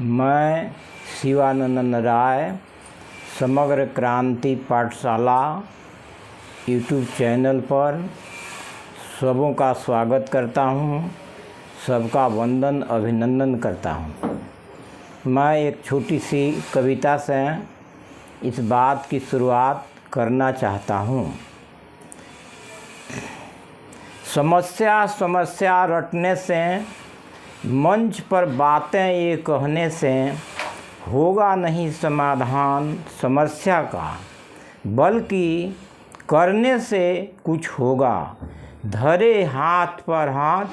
मैं शिवानंद राय समग्र क्रांति पाठशाला यूट्यूब चैनल पर सबों का स्वागत करता हूँ, सबका वंदन अभिनंदन करता हूँ। मैं एक छोटी सी कविता से इस बात की शुरुआत करना चाहता हूँ। समस्या रटने से, मंच पर बातें ये कहने से होगा नहीं समाधान समस्या का, बल्कि करने से कुछ होगा। धरे हाथ पर हाथ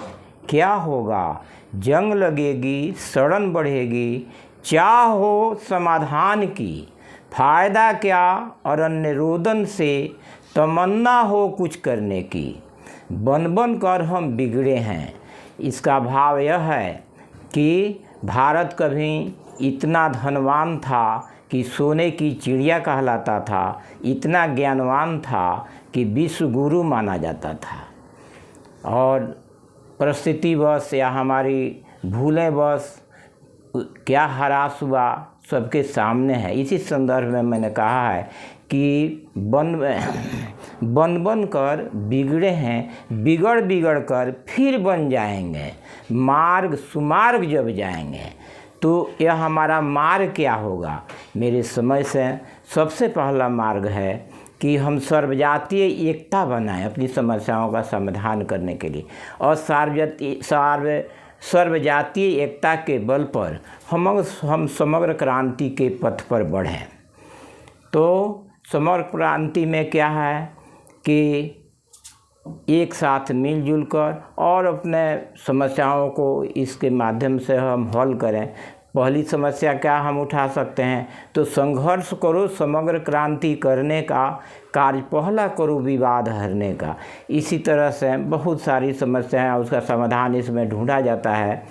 क्या होगा, जंग लगेगी सड़न बढ़ेगी, चाह हो समाधान की, फ़ायदा क्या अरण्य रोदन से, तमन्ना हो कुछ करने की। बन बन कर हम बिगड़े हैं। इसका भाव यह है कि भारत कभी इतना धनवान था कि सोने की चिड़िया कहलाता था, इतना ज्ञानवान था कि विश्व गुरु माना जाता था, और परिस्थितिवश या हमारी भूलेवश क्या ह्रास हुआ सबके सामने है। इसी संदर्भ में मैंने कहा है कि बन कर बिगड़े हैं, बिगड़ कर फिर बन जाएंगे, मार्ग सुमार्ग जब जाएंगे तो यह हमारा मार्ग क्या होगा। मेरे समझ से सबसे पहला मार्ग है कि हम सर्वजातीय एकता बनाएं अपनी समस्याओं का समाधान करने के लिए, और सर्वजातीय एकता के बल पर हम समग्र क्रांति के पथ पर बढ़ें। तो समग्र क्रांति में क्या है कि एक साथ मिलजुल कर और अपने समस्याओं को इसके माध्यम से हम हल करें। पहली समस्या क्या हम उठा सकते हैं, तो संघर्ष करो समग्र क्रांति करने का, कार्य पहला करो विवाद हरने का। इसी तरह से बहुत सारी समस्याएं, उसका समाधान इसमें ढूंढा जाता है।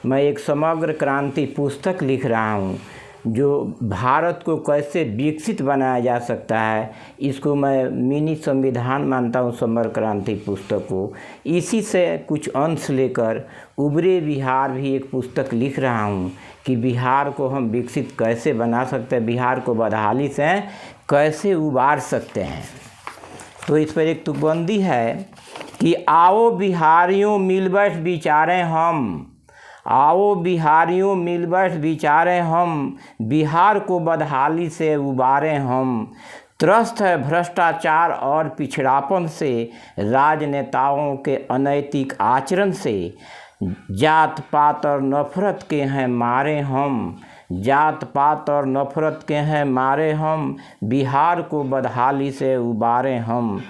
मैं एक समग्र क्रांति पुस्तक लिख रहा हूँ जो भारत को कैसे विकसित बनाया जा सकता है, इसको मैं मिनी संविधान मानता हूँ समग्र क्रांति पुस्तक को। इसी से कुछ अंश लेकर उभरे बिहार भी एक पुस्तक लिख रहा हूँ कि बिहार को हम विकसित कैसे बना सकते हैं, बिहार को बदहाली से कैसे उबार सकते हैं। तो इस पर एक तुकबंदी है कि आओ बिहारियों मिल बैठ विचारें हम, आओ बिहारियों मिल बैठ विचारें हम, बिहार को बदहाली से उबारें हम। त्रस्त है भ्रष्टाचार और पिछड़ापन से, राजनेताओं के अनैतिक आचरण से, जात पात और नफरत के हैं मारे हम, जात पात और नफरत के हैं मारे हम, बिहार को बदहाली से उबारें हम।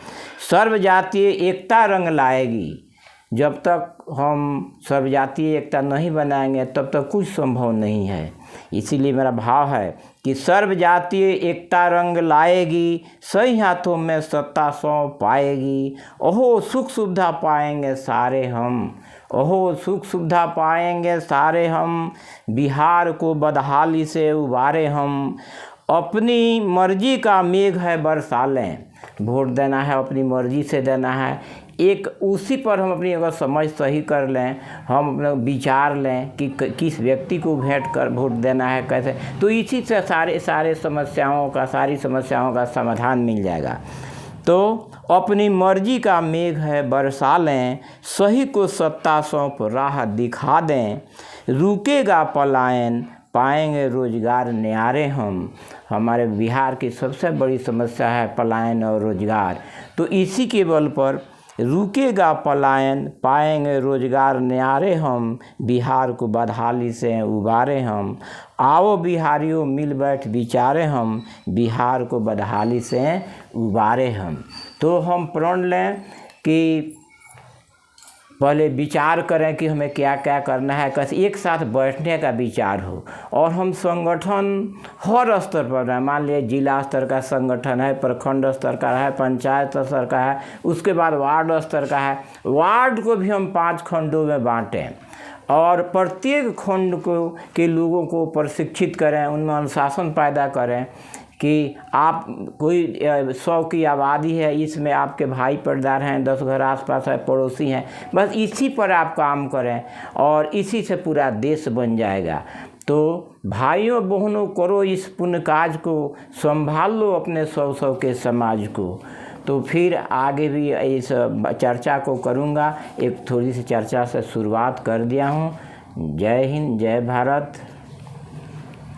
सर्वजातीय एकता रंग लाएगी। जब तक हम सर्वजातीय एकता नहीं बनाएंगे तब तक कुछ संभव नहीं है। इसीलिए मेरा भाव है कि सर्वजातीय एकता रंग लाएगी, सही हाथों में सत्ता सौंप पाएगी। ओहो सुख सुविधा पाएंगे सारे हम, ओहो सुख सुविधा पाएंगे सारे हम, बिहार को बदहाली से उबारे हम। अपनी मर्जी का मेघ है बरसा लें, वोट देना है अपनी मर्जी से देना है। एक उसी पर हम अपनी अगर समझ सही कर लें, हम अपना विचार लें कि किस व्यक्ति को भेंट कर वोट देना है कैसे, तो इसी से सारी समस्याओं का समाधान मिल जाएगा। तो अपनी मर्जी का मेघ है बरसा लें, सही को सत्ता सौंप राह दिखा दें। रुकेगा पलायन पाएंगे रोजगार न्यारे हम। हमारे बिहार की सबसे बड़ी समस्या है पलायन और रोजगार। तो इसी के बल पर रुकेगा पलायन पाएंगे रोजगार न्यारे हम, बिहार को बदहाली से उबारे हम। आओ बिहारियों मिल बैठ विचारे हम, बिहार को बदहाली से उबारे हम। तो हम प्रण लें कि पहले विचार करें कि हमें क्या क्या करना है, कैसे एक साथ बैठने का विचार हो, और हम संगठन हर स्तर पर हैं। मान लिया जिला स्तर का संगठन है, प्रखंड स्तर का है, पंचायत स्तर का है, उसके बाद वार्ड स्तर का है। वार्ड को भी हम 5 खंडों में बांटें और प्रत्येक खंड के लोगों को प्रशिक्षित करें, उनमें अनुशासन पैदा करें कि आप कोई 100 की आबादी है, इसमें आपके भाई पर्दार हैं, 10 घर आसपास है, पड़ोसी हैं, बस इसी पर आप काम करें और इसी से पूरा देश बन जाएगा। तो भाइयों बहनों करो इस पुण्य काज को, संभाल लो अपने 100 के समाज को। तो फिर आगे भी इस चर्चा को करूँगा। एक थोड़ी सी चर्चा से शुरुआत कर दिया हूँ। जय हिंद, जय भारत।